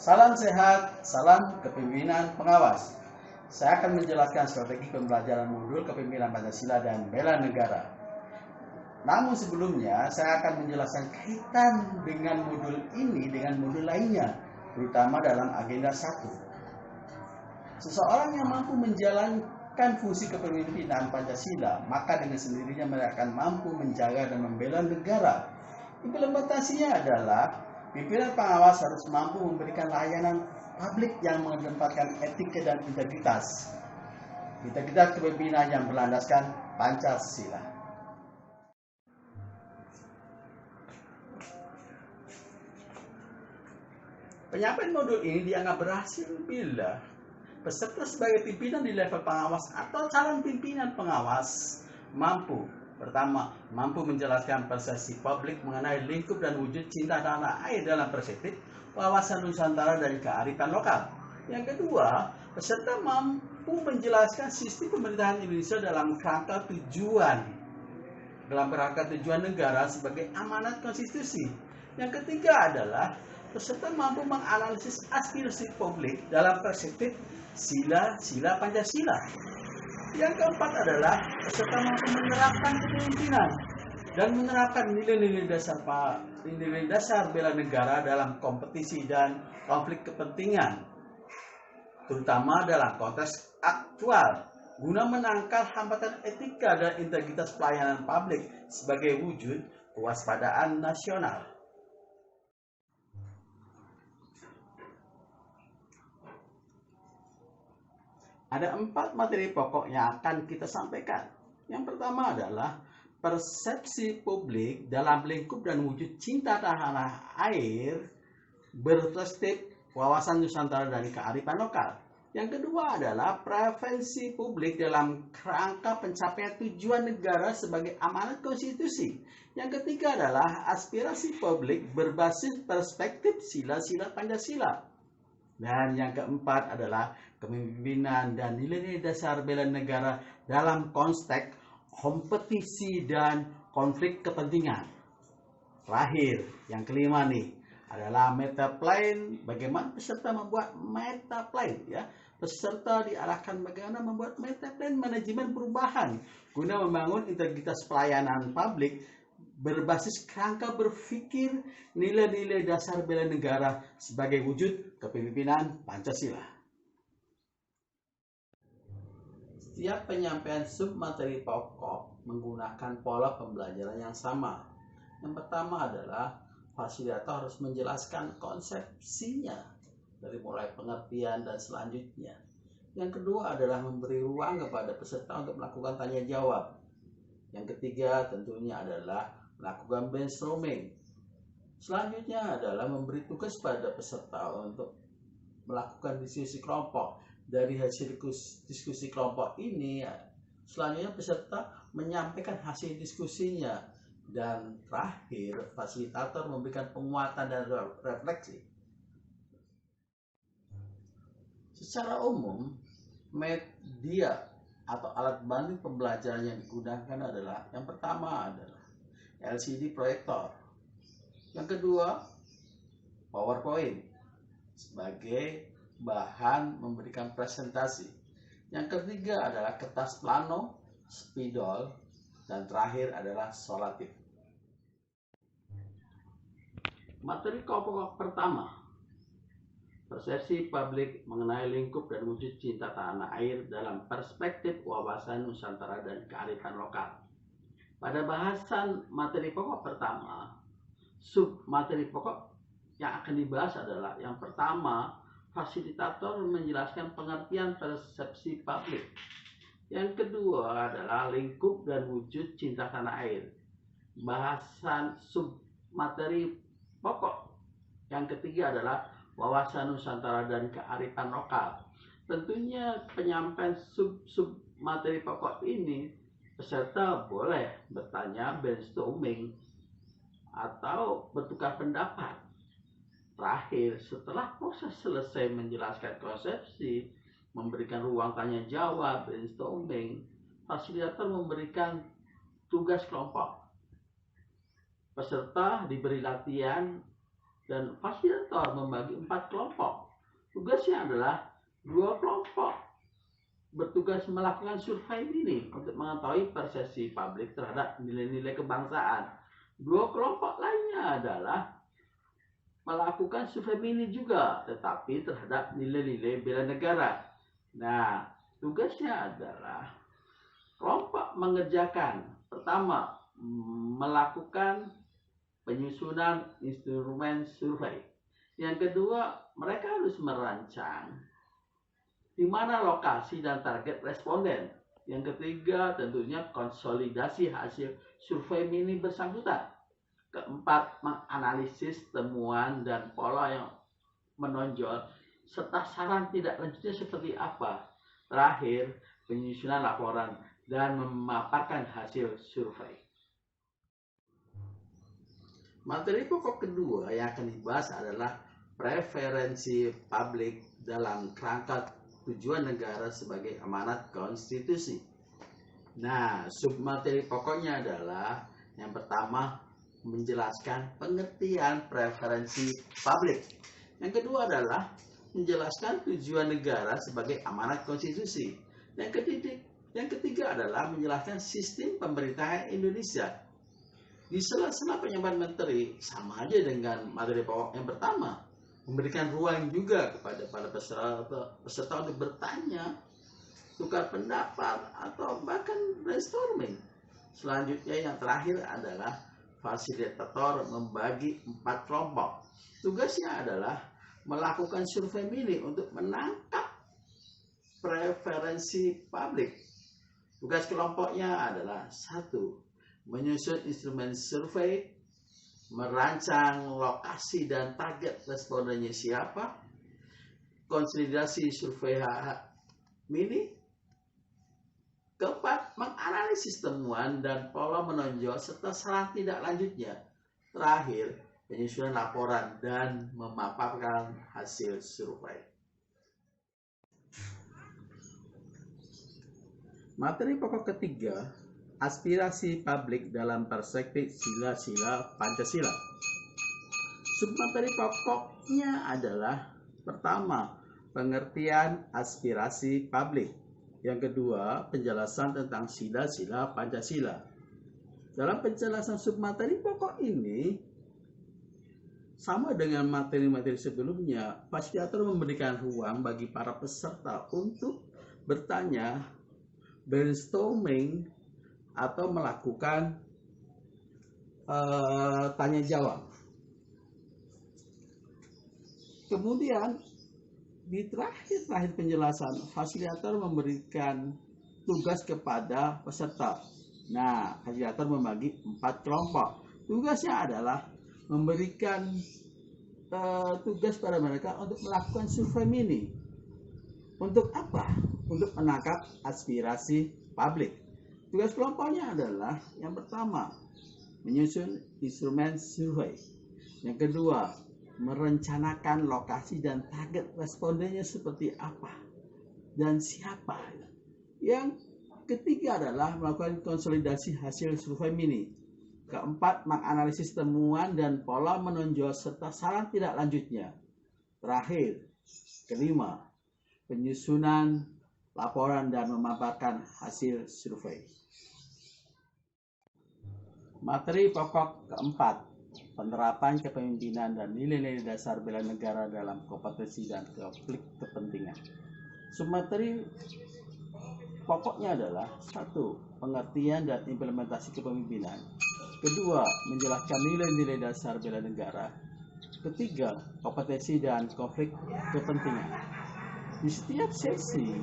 Salam sehat, salam kepemimpinan pengawas. Saya akan menjelaskan strategi pembelajaran modul kepemimpinan Pancasila dan bela negara. Namun sebelumnya, saya akan menjelaskan kaitan dengan modul ini dengan modul lainnya, terutama dalam agenda 1. Seseorang yang mampu menjalankan fungsi kepemimpinan Pancasila, maka dengan sendirinya mereka akan mampu menjaga dan membela negara. Implementasinya adalah pimpinan pengawas harus mampu memberikan layanan publik yang mengedepankan etika dan integritas. Integritas kepemimpinan yang berlandaskan Pancasila. Penyampaian modul ini dianggap berhasil bila peserta sebagai pimpinan di level pengawas atau calon pimpinan pengawas Pertama, mampu menjelaskan persepsi publik mengenai lingkup dan wujud cinta tanah air dalam perspektif wawasan Nusantara dan kearifan lokal. Yang kedua, peserta mampu menjelaskan sistem pemerintahan Indonesia dalam kerangka tujuan negara sebagai amanat konstitusi. Yang ketiga adalah peserta mampu menganalisis aspirasi publik dalam perspektif sila Pancasila. Yang keempat adalah peserta mampu menerapkan kepemimpinan dan menerapkan nilai-nilai dasar bela negara dalam kompetisi dan konflik kepentingan, terutama dalam konteks aktual, guna menangkal hambatan etika dan integritas pelayanan publik sebagai wujud kewaspadaan nasional. Ada 4 materi pokok yang akan kita sampaikan. Yang pertama adalah persepsi publik dalam lingkup dan wujud cinta tanah air berperspektif wawasan Nusantara dan kearifan lokal. Yang kedua adalah preferensi publik dalam kerangka pencapaian tujuan negara sebagai amanat konstitusi. Yang ketiga adalah aspirasi publik berbasis perspektif sila-sila Pancasila. Dan yang keempat adalah kepemimpinan dan nilai-nilai dasar bela negara dalam konteks kompetisi dan konflik kepentingan. Terakhir, yang kelima nih adalah meta plan. Bagaimana peserta membuat meta plan, ya? Peserta diarahkan bagaimana membuat meta plan manajemen perubahan guna membangun integritas pelayanan publik berbasis kerangka berpikir nilai-nilai dasar bela negara sebagai wujud kepemimpinan Pancasila. Setiap penyampaian submateri pokok menggunakan pola pembelajaran yang sama. Yang pertama adalah fasilitator harus menjelaskan konsepsinya dari mulai pengertian dan selanjutnya. Yang kedua adalah memberi ruang kepada peserta untuk melakukan tanya jawab. Yang ketiga tentunya adalah melakukan brainstorming. Selanjutnya adalah memberi tugas pada peserta untuk melakukan diskusi kelompok. Dari hasil diskusi kelompok ini, selanjutnya peserta menyampaikan hasil diskusinya. Dan terakhir, fasilitator memberikan penguatan dan refleksi. Secara umum, media atau alat bantu pembelajaran yang digunakan adalah yang pertama adalah LCD proyektor, yang kedua PowerPoint sebagai bahan memberikan presentasi, yang ketiga adalah kertas plano, spidol, dan terakhir adalah solatif. Materi pokok pertama, persepsi publik mengenai lingkup dan wujud cinta tanah air dalam perspektif wawasan Nusantara dan kearifan lokal. Pada bahasan materi pokok pertama, sub-materi pokok yang akan dibahas adalah yang pertama, fasilitator menjelaskan pengertian persepsi publik. Yang kedua adalah lingkup dan wujud cinta tanah air. Bahasan sub-materi pokok yang ketiga adalah wawasan Nusantara dan kearifan lokal. Tentunya penyampaian sub-materi pokok ini peserta boleh bertanya, brainstorming, atau bertukar pendapat. Terakhir, setelah proses selesai menjelaskan konsepsi, memberikan ruang tanya jawab, brainstorming, fasilitator memberikan tugas kelompok. Peserta diberi latihan dan fasilitator membagi 4 kelompok. Tugasnya adalah 2 kelompok bertugas melakukan survei ini untuk mengetahui persepsi publik terhadap nilai-nilai kebangsaan. 2 kelompok lainnya adalah melakukan survei ini juga, tetapi terhadap nilai-nilai bela negara. Nah, tugasnya adalah kelompok mengerjakan pertama melakukan penyusunan instrumen survei. Yang kedua, mereka harus merancang di mana lokasi dan target responden. Yang ketiga, tentunya konsolidasi hasil survei mini bersangkutan. Keempat, menganalisis temuan dan pola yang menonjol serta saran tidak lanjutnya seperti apa. Terakhir, penyusunan laporan dan memaparkan hasil survei. Materi pokok kedua yang akan dibahas adalah preferensi publik dalam kerangka tujuan negara sebagai amanat konstitusi. Nah, submateri pokoknya adalah yang pertama menjelaskan pengertian preferensi publik. Yang kedua adalah menjelaskan tujuan negara sebagai amanat konstitusi. Yang ketiga adalah menjelaskan sistem pemerintahan Indonesia. Di sela-sela penyampaian materi sama aja dengan materi pokok yang pertama, memberikan ruang juga kepada para peserta untuk bertanya, tukar pendapat, atau bahkan brainstorming. Selanjutnya yang terakhir adalah fasilitator membagi 4 kelompok. Tugasnya adalah melakukan survei mini untuk menangkap preferensi publik. Tugas kelompoknya adalah 1. Menyusun instrumen survei, merancang lokasi dan target respondennya siapa, konsolidasi survei mini. Keempat, menganalisis temuan dan pola menonjol serta saran tidak lanjutnya. Terakhir, penyusunan laporan dan memaparkan hasil survei. Materi pokok ketiga, aspirasi publik dalam perspektif sila-sila Pancasila. Submateri pokoknya adalah pertama, pengertian aspirasi publik. Yang kedua, penjelasan tentang sila-sila Pancasila. Dalam penjelasan submateri pokok ini, sama dengan materi-materi sebelumnya, fasilitator memberikan ruang bagi para peserta untuk bertanya, brainstorming, atau melakukan tanya jawab. Kemudian di terakhir penjelasan, fasilitator memberikan tugas kepada peserta. Nah, fasilitator membagi 4 kelompok. Tugasnya adalah memberikan tugas pada mereka untuk melakukan survei mini. Untuk apa? Untuk menangkap aspirasi publik. Tugas kelompoknya adalah yang pertama, menyusun instrumen survei. Yang kedua, merencanakan lokasi dan target respondennya seperti apa dan siapa. Yang ketiga adalah melakukan konsolidasi hasil survei mini. Keempat, menganalisis temuan dan pola menonjol serta saran tidak lanjutnya. Terakhir, kelima, penyusunan laporan dan memaparkan hasil survei. Materi pokok keempat, penerapan kepemimpinan dan nilai-nilai dasar bela negara dalam kompetensi dan konflik kepentingan. Submateri pokoknya adalah 1. Pengertian dan implementasi kepemimpinan. Kedua, menjelaskan nilai-nilai dasar bela negara. Ketiga, kompetensi dan konflik kepentingan. Di setiap sesi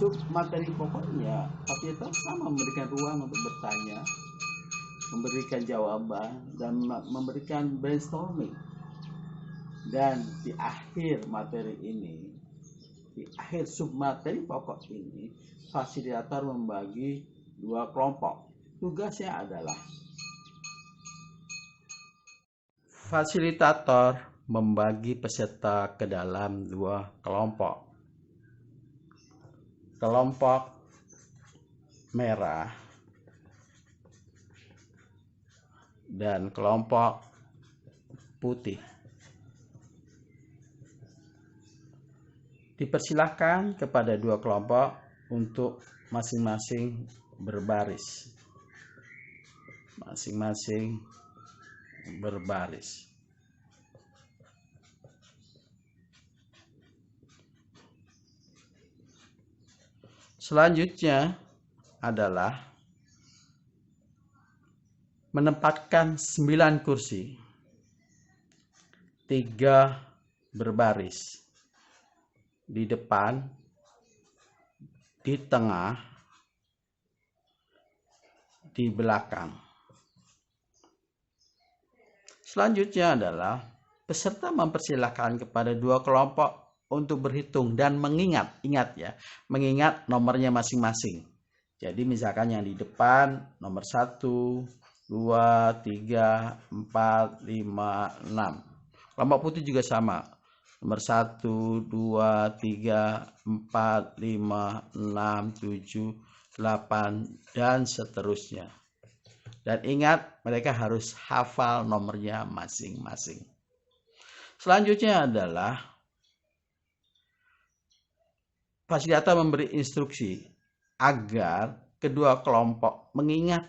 submateri pokoknya, fasilitator sama memberikan ruang untuk bertanya, memberikan jawaban, dan memberikan brainstorming. Dan di akhir materi ini, di akhir submateri pokok ini, fasilitator membagi 2 kelompok. Tugasnya adalah fasilitator membagi peserta ke dalam 2 kelompok. Kelompok merah dan kelompok putih. Dipersilahkan kepada dua kelompok untuk masing-masing berbaris. Masing-masing berbaris. Selanjutnya adalah menempatkan 9 kursi. 3 berbaris. Di depan, di tengah, di belakang. Selanjutnya adalah peserta mempersilahkan kepada dua kelompok untuk berhitung dan mengingat nomornya masing-masing. Jadi misalkan yang di depan nomor 1, 2, 3, 4, 5, 6. Kelompok putih juga sama. Nomor 1, 2, 3, 4, 5, 6, 7, 8, dan seterusnya. Dan ingat, mereka harus hafal nomornya masing-masing. Selanjutnya adalah fasilitator memberi instruksi agar kedua kelompok mengingat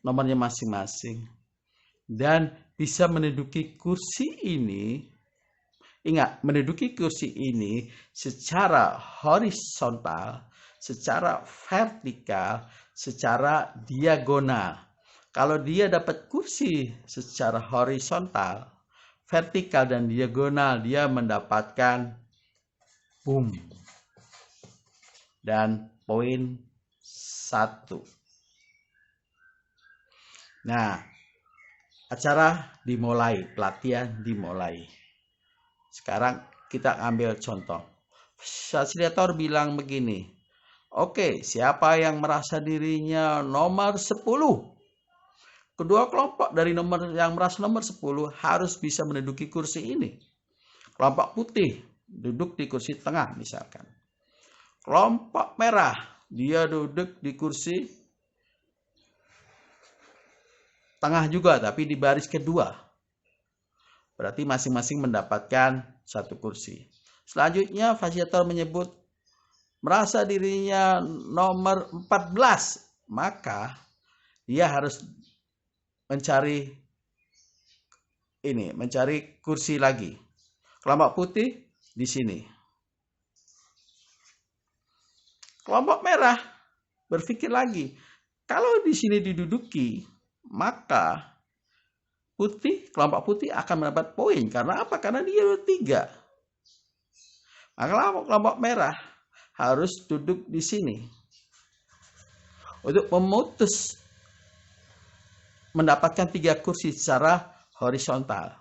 nomornya masing-masing dan bisa menduduki kursi ini. Ingat, menduduki kursi ini secara horizontal, secara vertikal, secara diagonal. Kalau dia dapat kursi secara horizontal, vertikal, dan diagonal, dia mendapatkan boom dan poin 1. Nah, acara dimulai, pelatihan dimulai. Sekarang kita ambil contoh. Fasilitator bilang begini. Oke, siapa yang merasa dirinya nomor 10? Kedua kelompok dari yang merasa nomor 10 harus bisa menduduki kursi ini. Kelompok putih duduk di kursi tengah misalkan. Kelompok merah, dia duduk di kursi tengah juga, tapi di baris kedua. Berarti masing-masing mendapatkan 1 kursi. Selanjutnya fasilitator menyebut merasa dirinya nomor 14. Maka dia harus mencari kursi lagi. Kelompok putih di sini. Kelompok merah berpikir lagi. Kalau di sini diduduki, maka kelompok putih akan mendapat poin. Karena apa? Karena dia 3. Maka kelompok merah harus duduk di sini untuk mendapatkan 3 kursi secara horizontal.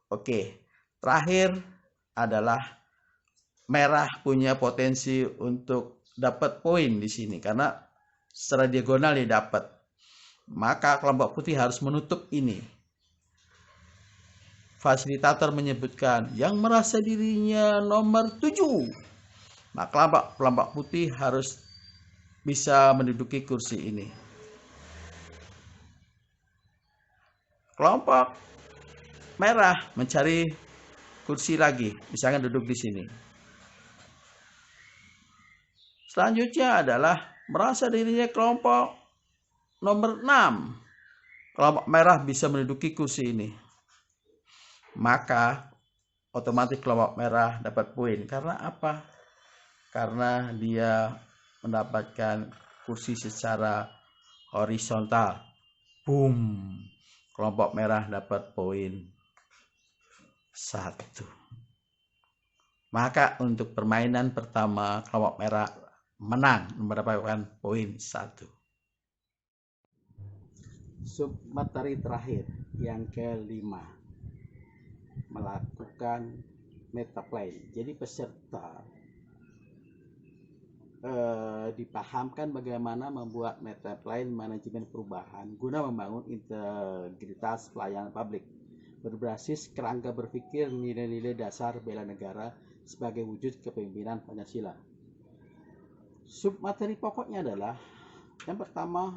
Oke, terakhir adalah merah punya potensi untuk dapat poin di sini karena secara diagonal dia dapat. Maka kelompok putih harus menutup ini. Fasilitator menyebutkan yang merasa dirinya nomor 7. Maka kelompok putih harus bisa menduduki kursi ini. Kelompok merah mencari kursi lagi, misalkan duduk di sini. Selanjutnya adalah merasa dirinya kelompok nomor 6. Kelompok merah bisa menduduki kursi ini. Maka otomatis kelompok merah dapat poin. Karena apa? Karena dia mendapatkan kursi secara horizontal. Boom. Kelompok merah dapat poin 1. Maka untuk permainan pertama kelompok merah menang, mendapatkan poin 1. Submateri terakhir yang kelima, melakukan metaplane. Jadi peserta dipahamkan bagaimana membuat metaplane manajemen perubahan guna membangun integritas pelayanan publik berbasis kerangka berpikir nilai-nilai dasar bela negara sebagai wujud kepemimpinan Pancasila. Submateri pokoknya adalah yang pertama,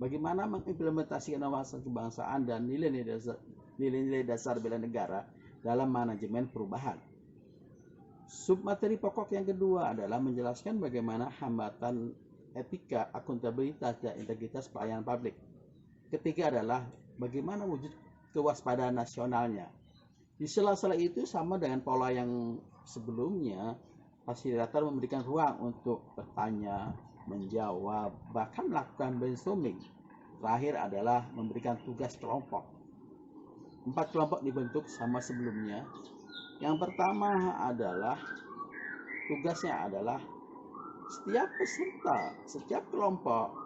bagaimana mengimplementasikan wawasan kebangsaan dan nilai-nilai dasar bela negara dalam manajemen perubahan. Submateri pokok yang kedua adalah menjelaskan bagaimana hambatan etika, akuntabilitas, dan integritas pelayanan publik. Ketiga adalah bagaimana wujud kewaspadaan nasionalnya. Di sela-sela itu sama dengan pola yang sebelumnya, fasilitator memberikan ruang untuk bertanya, menjawab, bahkan melakukan brainstorming. Terakhir adalah memberikan tugas kelompok. 4 kelompok dibentuk sama sebelumnya. Yang pertama adalah tugasnya adalah setiap peserta, setiap kelompok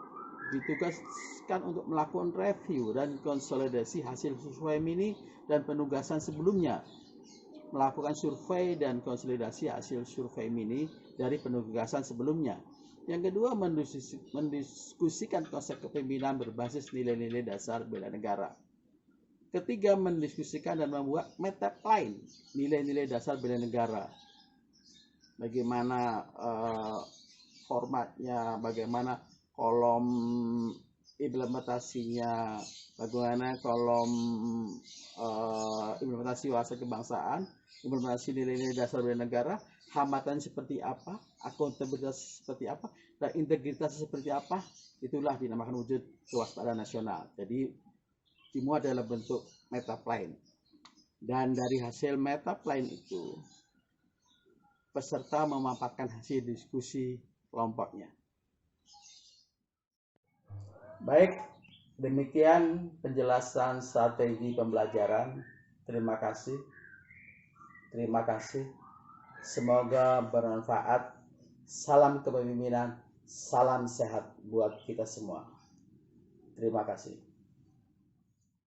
ditugaskan untuk melakukan review dan konsolidasi hasil survei mini dan penugasan sebelumnya. Melakukan survei dan konsolidasi hasil survei mini dari penugasan sebelumnya. Yang kedua, mendiskusikan konsep kepemimpinan berbasis nilai-nilai dasar bela negara. Ketiga, mendiskusikan dan membuat meta plan nilai-nilai dasar bela negara. Bagaimana formatnya, bagaimana kolom implementasinya, bagaimana kolom implementasi wawasan kebangsaan, implementasi nilai-nilai dasar bela negara, hambatan seperti apa, akuntabilitas seperti apa, dan integritas seperti apa. Itulah dinamakan wujud kewaspadaan nasional. Jadi semua dalam bentuk meta plan. Dan dari hasil meta plan itu, peserta memaparkan hasil diskusi kelompoknya. Baik, demikian penjelasan strategi pembelajaran. Terima kasih. Terima kasih. Semoga bermanfaat. Salam kepemimpinan, salam sehat buat kita semua. Terima kasih.